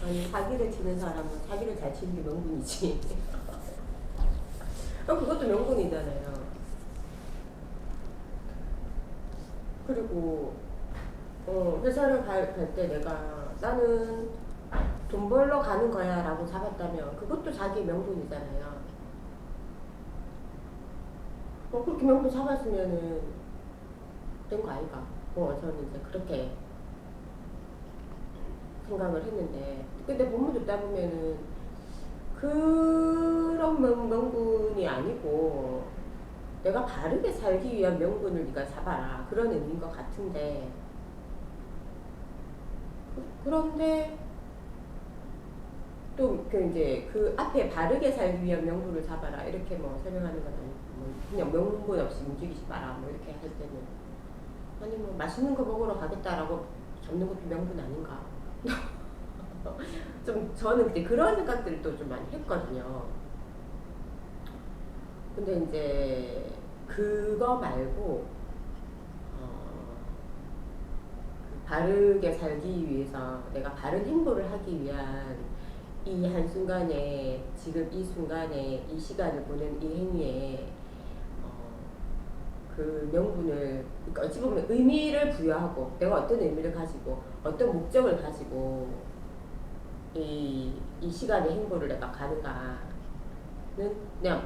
아니 사기를 치는 사람은 사기를 잘 치는 게 명분이지. 그것도 명분이잖아요. 그리고 회사를 갈 때 내가 나는 돈 벌러 가는 거야 라고 잡았다면 그것도 자기의 명분이잖아요. 그렇게 명분 잡았으면은 된 거 아이가. 저는 이제 그렇게 생각을 했는데, 근데 본문 듣다 보면은 그런 명분이 아니고 내가 바르게 살기 위한 명분을 네가 잡아라 그런 의미인 것 같은데, 그런데 또 이제 그 앞에 바르게 살기 위한 명분을 잡아라 이렇게 뭐 설명하는 건 아니고, 그냥 명분 없이 움직이지 마라 뭐 이렇게 할 때는, 아니 뭐 맛있는 거 먹으러 가겠다라고 잡는 것도 명분 아닌가. 좀 저는 그때 그런 생각들도 좀 많이 했거든요. 근데 이제 그거 말고 바르게 살기 위해서 내가 바른 행보를 하기 위한 이 한순간에, 지금 이 순간에 이 시간을 보낸 이 행위에 그 명분을, 그러니까 어찌 보면 의미를 부여하고 내가 어떤 의미를 가지고 어떤 목적을 가지고 이 시간의 행보를 내가 가는가는 그냥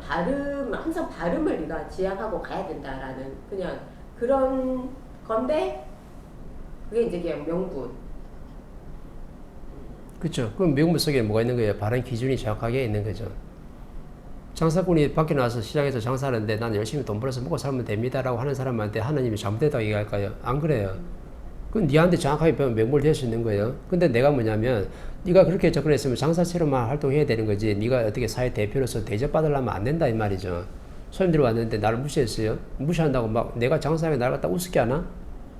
항상 발음을 네가 지향하고 가야 된다라는 그냥 그런 건데, 그게 이제 그냥 명분. 그렇죠. 그럼 명분 속에 뭐가 있는 거예요? 바른 기준이 정확하게 있는 거죠. 장사꾼이 밖에 나와서 시장에서 장사하는데 나는 열심히 돈 벌어서 먹고 살면 됩니다라고 하는 사람한테 하나님이 잘못됐다고 얘기할까요? 안 그래요. 그건 니한테 정확하게 배우면 명분이 될 수 있는 거예요. 근데 내가 뭐냐면 네가 그렇게 접근했으면 장사처럼만 활동해야 되는 거지, 네가 어떻게 사회 대표로서 대접받으려면 안 된다 이 말이죠. 손님들이 왔는데 나를 무시했어요. 무시한다고 막 내가 장사하면 나를 갖다 우습게 하나?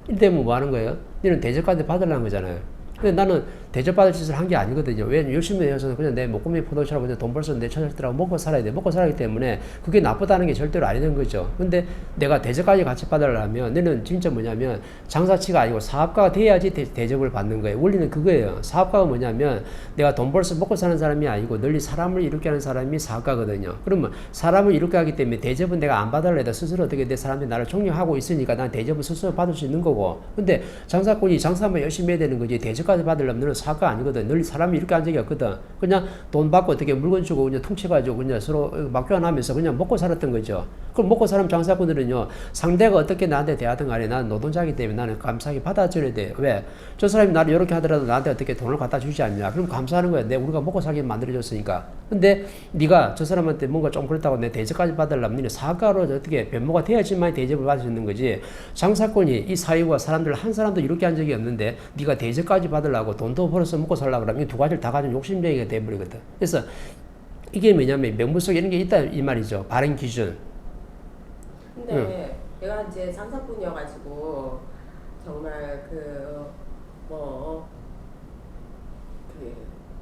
이때면 뭐 하는 거예요? 너는 대접까지 받으려는 거잖아요. 근데 나는 대접받을 짓을 한 게 아니거든요. 왜? 열심히 해서 그냥 내 목구멍이 포도처럼 그냥 돈 벌어서 내 처자식들하고 먹고 살아야 돼. 먹고 살아야 하기 때문에 그게 나쁘다는 게 절대로 아니는 거죠. 근데 내가 대접까지 같이 받으려면 너는 진짜 뭐냐면 장사치가 아니고 사업가가 돼야지 대접을 받는 거예요. 원리는 그거예요. 사업가가 뭐냐면 내가 돈 벌어서 먹고 사는 사람이 아니고 널리 사람을 이롭게 하는 사람이 사업가거든요. 그러면 사람을 이롭게 하기 때문에 대접은 내가 안 받으려 해도 스스로 어떻게 내 사람들이 나를 존경하고 있으니까 난 대접을 스스로 받을 수 있는 거고, 근데 장사꾼이 장사만 열심히 해야 되는 거지 대접까지 받으려면 너는 사업가 아니거든. 널리 사람이 이렇게 한 적이 없거든. 그냥 돈 받고 어떻게 물건 주고 그냥 퉁쳐가지고 그냥 서로 막교환하면서 그냥 먹고 살았던 거죠. 그럼 먹고 사는 장사꾼들은요, 상대가 어떻게 나한테 대하든 간에 나는 노동자이기 때문에 나는 감사하게 받아줘야 돼. 왜? 저 사람이 나를 이렇게 하더라도 나한테 어떻게 돈을 갖다 주지 않냐. 그럼 감사하는 거야. 우리가 먹고 살게 만들어줬으니까. 근데 네가 저 사람한테 뭔가 좀 그렇다고 내 대접까지 받으려면 너는 사업가로 어떻게 변모가 돼야지만 대접을 받을 수 있는 거지. 장사꾼이 이 사회와 사람들 한 사람도 이렇게 한 적이 없는데 네가 대접까지 받으려고 돈도 벌어서 먹고 살려고 그러면 이 두 가지를 다 가진 욕심쟁이가 돼버리거든. 그래서 이게 뭐냐면 명분 속에 이런 게 있다 이 말이죠. 바른 기준. 근데 내가 이제 장사꾼이어가지고 정말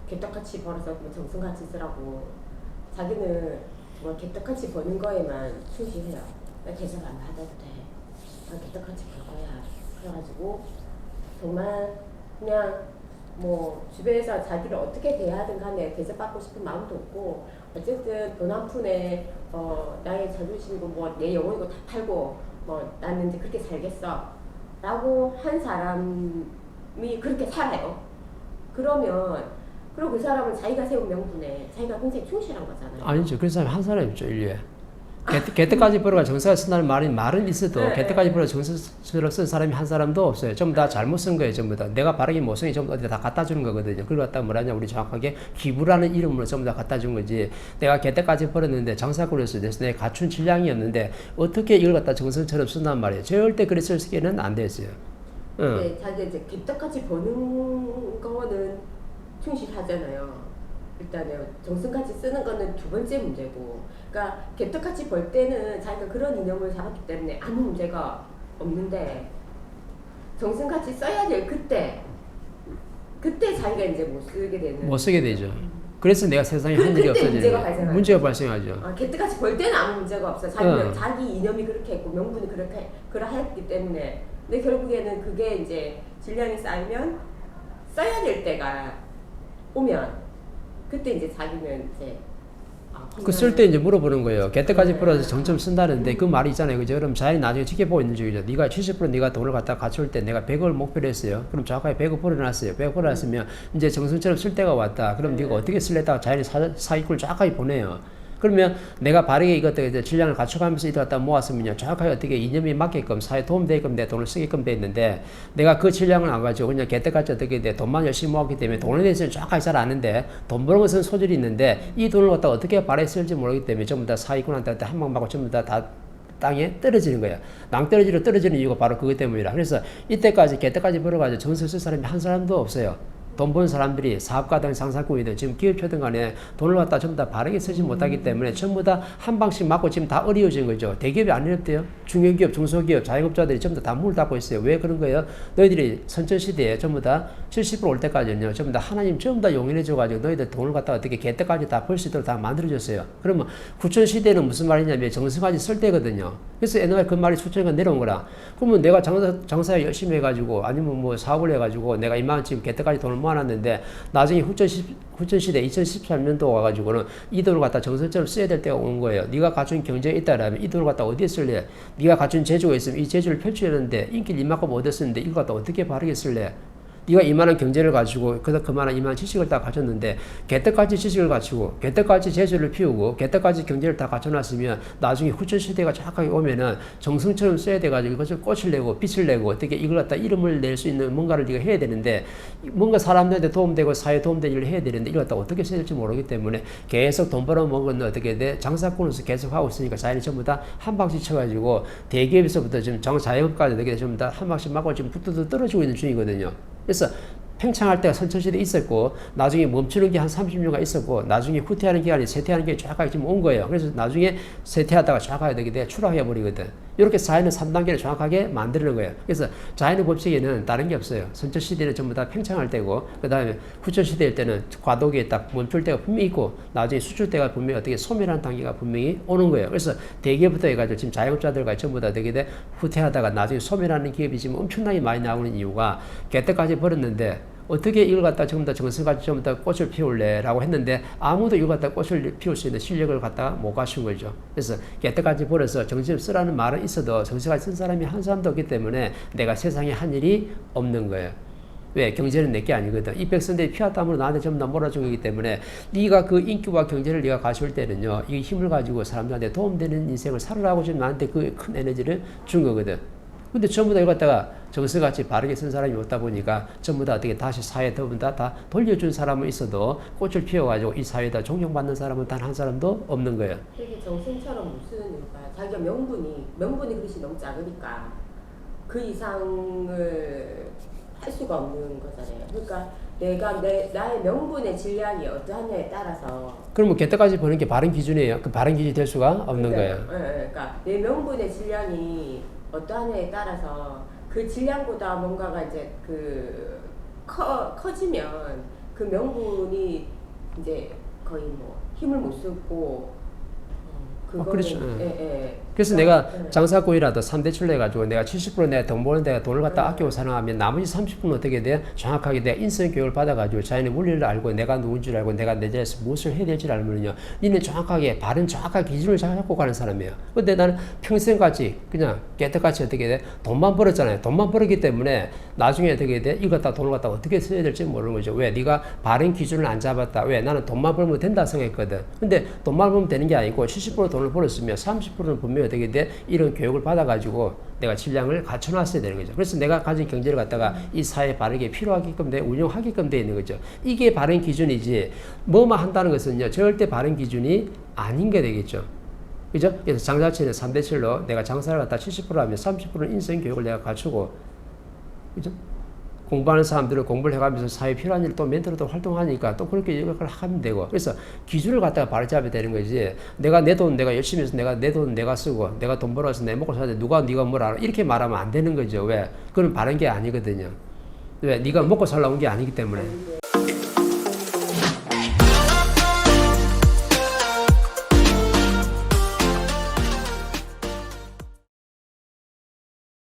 개떡같이 벌어서 정승같이 쓰라고 자기는 정말 개떡같이 버는 거에만 충실해요. 나 대접 안 받아도 돼. 나 개떡같이 벌 거야. 그래가지고 정말 그냥 뭐 주변에서 자기를 어떻게 대하든 간에 대접받고 싶은 마음도 없고, 어쨌든 돈 한 푼에 나의 자존심이고 뭐 내 영혼이고 다 팔고 뭐 나는 이제 그렇게 살겠어 라고 한 사람이 그렇게 살아요. 그리고 그 사람은 자기가 세운 명분에 자기가 굉장히 충실한 거잖아요. 아니죠. 그런 사람이 한 사람 있죠, 인류에. 개떡까지 벌어가 정서가 쓴다는 말은 있어도 네, 개떡까지 벌어 정서를 쓴 사람이 한 사람도 없어요. 전부 다 잘못 쓴 거예요. 전부 다 내가 바르게 못 쓰니 전부 어디 다 갖다 주는 거거든요. 그걸 갖다 뭐라냐, 우리 정확하게 기부라는 이름으로 전부 다 갖다 준 거지. 내가 개떡까지 벌었는데 장사꾼으로서 내가 갖춘 질량이 없는데 어떻게 이걸 갖다 정성처럼 쓴단 말이에요. 절대 그래 쓸 수는 안 됐어요. 네, 자기가 이제 개떡같이 버는 거는 충실하잖아요. 일단은 정승같이 쓰는 거는 두 번째 문제고, 그러니까 개떡같이 벌 때는 자기가 그런 이념을 잡았기 때문에 아무 문제가 없는데, 정승같이 써야 될 그때 자기가 이제 못 쓰게 되는. 못 쓰게 되죠. 그래서 내가 세상에 한 일이 없어지는 거예요. 문제가 발생하죠. 개떡같이 벌 때는 아무 문제가 없어. 자기 이념이 그렇게 했고 명분이 그러했기 때문에. 근데 결국에는 그게 이제 질량이 쌓이면 써야 될 때가 오면 그때 이제 자기는 이제 그 쓸 때 이제 물어보는 거예요. 개떡까지 네. 벌어서 정점 쓴다는데 그 말이 있잖아요. 그죠? 그럼 자연이 나중에 지켜보고 있는 중이죠. 네가 70% 네가 돈을 갖다 갖출 때 내가 100억을 목표로 했어요. 그럼 정확하게 100억 벌어놨어요. 100억 벌어놨으면 이제 정성처럼 쓸 때가 왔다. 그럼 네가 어떻게 쓸래다가 자연이 사익을 정확하게 보내요. 그러면 내가 바르게 이것들 이제 질량을 갖춰가면서 이걸 갖다 모았으면요. 정확하게 어떻게 이념이 맞게끔 사회에 도움되게끔 내 돈을 쓰게끔 돼 있는데 내가 그 질량을 안 가지고 그냥 개떡같이 어떻게 돼 돈만 열심히 모았기 때문에 돈에 대해서는 정확하게 잘 아는데 돈 버는 것은 소질이 있는데 이 돈을 갖다 어떻게 발에 쓸지 모르기 때문에 전부 다 사기꾼한테 한 방 맞고 전부 다 땅에 떨어지는 거야. 낭떠러지로 떨어지는 이유가 바로 그것 때문이라. 그래서 이때까지 개떡까지 벌어가지고 정서 쓸 사람이 한 사람도 없어요. 돈 버는 사람들이 사업가든 상사꾼이든 지금 기업체든 간에 돈을 갖다 전부 다 바르게 쓰지 못하기 때문에 전부 다 한 방씩 맞고 지금 다 어려워진 거죠. 대기업이 안 어렵대요. 중요기업, 중소기업, 자영업자들이 전부 다 문을 닫고 있어요. 왜 그런 거예요? 너희들이 선천시대에 전부 다 70%올 때까지는요. 전부 다 하나님 전부 다 용인해줘가지고 너희들 돈을 갖다가 어떻게 개떡까지 다 벌 수 있도록 다 만들어줬어요. 그러면 구천시대는 무슨 말이냐면 정성까지 쓸 때거든요. 그래서 옛날에 그 말이 수천가 내려온 거라. 그러면 내가 장사 열심히 해가지고 아니면 뭐 사업을 해가지고 내가 이만큼 개떡까지 돈을 모아놨는데 나중에 후천시대 2013년도 와가지고는 이 돈을 갖다 정성처럼 써야 될 때가 오는 거예요. 네가 갖춘 경제가 있다라면 이 돈을 갖다 어디에 쓸래? 네가 갖춘 재주가 있으면 이 재주를 펼쳐야하는데 인기를 이만큼 얻었었는데 이걸 갖다 어떻게 바르게 쓸래? 네가 이만한 경제를 가지고 그만한 이만한 지식을 다 가졌는데 개떡같이 지식을 갖추고 개떡같이 재주를 피우고 개떡같이 경제를 다 갖춰놨으면 나중에 후천시대가 정확하게 오면은 정성처럼 써야 돼가지고 이것을 꽃을 내고 빛을 내고 어떻게 이걸 갖다 이름을 낼 수 있는 뭔가를 네가 해야 되는데 뭔가 사람들한테 도움되고 사회에 도움되는 일을 해야 되는데 이걸 갖다 어떻게 써야 될지 모르기 때문에 계속 돈 벌어먹은 어떻게 돼 장사꾼으로서 계속 하고 있으니까 자연이 전부 다 한 방씩 쳐가지고 대기업에서부터 지금 정자영업까지 어떻게 전부 다 한 방씩 맞고 지금 뚝뚝 떨어지고 있는 중이거든요. 그래서 팽창할 때가 선천시대에 있었고 나중에 멈추는 게 한 30년간 있었고 나중에 후퇴하는 기간이 쇠퇴하는 게 정확하게 지금 온 거예요. 그래서 나중에 쇠퇴하다가 정확하게 되게 돼 추락해 버리거든. 이렇게 자연은 3단계를 정확하게 만드는 거예요. 그래서 자연의 법칙에는 다른 게 없어요. 선천시대는 전부 다 팽창할 때고 그 다음에 후천시대일 때는 과도기에 딱 멈출 때가 분명히 있고 나중에 수출 때가 분명히 어떻게 소멸하는 단계가 분명히 오는 거예요. 그래서 대기업부터 해가지고 지금 자영업자들과 전부 다 되게 돼 후퇴하다가 나중에 소멸하는 기업이 지금 엄청나게 많이 나오는 이유가 개떡까지 벌었는데 어떻게 이걸 갖다 전부 다 정성까지 전부 다 꽃을 피울래? 라고 했는데 아무도 이걸 갖다 꽃을 피울 수 있는 실력을 갖다가 못 갖춘 거죠. 그래서 개떡까지 벌어서 정신을 쓰라는 말은 있어도 정성까지 쓴 사람이 한 사람도 없기 때문에 내가 세상에 한 일이 없는 거예요. 왜? 경제는 내게 아니거든. 이 백성들이 피와 땀으로 나한테 전부 다 몰아준 거기 때문에 네가 그 인기와 경제를 네가 가져올 때는요. 이 힘을 가지고 사람들한테 도움되는 인생을 살으라고 지금 나한테 그 큰 에너지를 준 거거든. 근데 전부 다 이거 갖다가 정서같이 바르게 쓴 사람이 없다 보니까 전부 다 어떻게 다시 사회에 다 돌려준 사람은 있어도 꽃을 피워가지고 이 사회에다 존경받는 사람은 단 한 사람도 없는 거예요. 되게 정신처럼 무슨 자기가 명분이 그릇이 너무 작으니까 그 이상을 할 수가 없는 거잖아요. 그러니까 내가 나의 명분의 질량이 어떠하냐에 따라서 그러면 개떡까지 버는 게 바른 기준이에요. 그 바른 기준이 될 수가 없는 거예요. 그러니까 내 명분의 질량이 어떠하냐에 따라서 그 질량보다 뭔가가 이제 커지면 그 명분이 이제 거의 뭐 힘을 못 쓰고 그거는 그렇죠. 예. 그래서 내가 장사꾼이라도 3대출로 해가지고 내가 70% 내가 돈 버는 데가 돈을 갖다 아끼고 사랑하면 나머지 30%는 어떻게 돼? 정확하게 내가 인성교육을 받아가지고 자연의 원리를 알고 내가 누군지를 알고 내가 내 자리에서 무엇을 해야 될지를 알면요. 니는 정확하게 바른 정확한 기준을 잡고 가는 사람이에요. 근데 나는 평생같이 그냥 깨끗같이 어떻게 돼? 돈만 벌었잖아요. 돈만 벌었기 때문에 나중에 어떻게 돼? 이거 다 돈을 갖다 어떻게 써야 될지 모르는 거죠. 왜? 네가 바른 기준을 안 잡았다. 왜? 나는 돈만 벌면 된다 생각했거든. 근데 돈만 벌면 되는 게 아니고 70% 돈을 벌었으면 30%는 분명히 어떻게 돼? 이런 교육을 받아가지고 내가 질량을 갖춰놨어야 되는 거죠. 그래서 내가 가진 경제를 갖다가 이 사회에 바르게 필요하게끔 운영하게끔 되어 있는 거죠. 이게 바른 기준이지 뭐만 한다는 것은요 절대 바른 기준이 아닌 게 되겠죠. 그죠? 그래서 장자체는 3대7로 내가 장사를 갖다 70% 하면 30%는 인성교육을 내가 갖추고 그죠? 공부하는 사람들은 공부를 해가면서 사회에 필요한 일 또 멘토로도 활동하니까 또 그렇게 이걸 하면 되고 그래서 기준을 갖다가 바로 잡아야 되는 거지 내가 내 돈 내가 열심히 해서 내 돈 내가 쓰고 내가 돈 벌어서 내 먹고 사는데 누가 네가 뭐라 하나 이렇게 말하면 안 되는 거죠. 왜? 그건 바른 게 아니거든요. 왜? 네가 먹고 살라고 온 게 아니기 때문에.